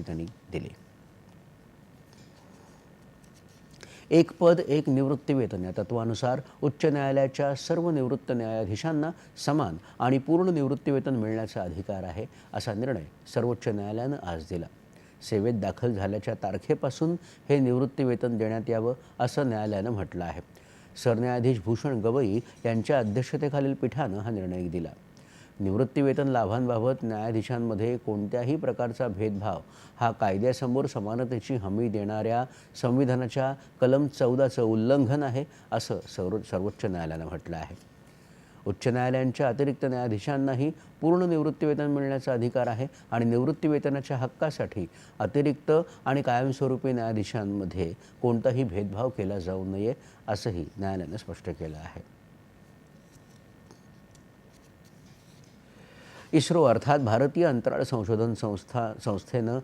माहिती त्यांनी दिली. एक पद एक निवृत्तीवेतन या तत्वानुसार उच्च न्यायालयाच्या सर्व निवृत्त न्यायाधीशांना समान आणि पूर्ण निवृत्तीवेतन मिळण्याचा अधिकार आहे, असा निर्णय सर्वोच्च न्यायालयानं आज दिला. सेवेत दाखल झाल्याच्या तारखेपासून हे निवृत्तीवेतन देण्यात यावं, असं न्यायालयानं म्हटलं आहे. सरन्यायाधीश भूषण गवई यांच्या अध्यक्षतेखालील पीठानं हा निर्णय दिला. निवृत्तीवेतन लाभांबाबत न्यायाधीशांमध्ये कोणत्याही प्रकारचा भेदभाव हा कायद्यासमोर समानतेची हमी देणाऱ्या संविधानाच्या कलम 14चं उल्लंघन आहे, असं सर्वोच्च न्यायालयानं म्हटलं आहे. उच्च न्यायालयांच्या अतिरिक्त न्यायाधीशांनाही पूर्ण निवृत्तीवेतन मिळण्याचा अधिकार आहे आणि निवृत्तीवेतनाच्या हक्कासाठी अतिरिक्त आणि कायमस्वरूपी न्यायाधीशांमध्ये कोणताही भेदभाव केला जाऊ नये, असंही न्यायालयानं स्पष्ट केलं आहे. इस्रो अर्थात भारतीय अंतराळ संशोधन संस्थेनं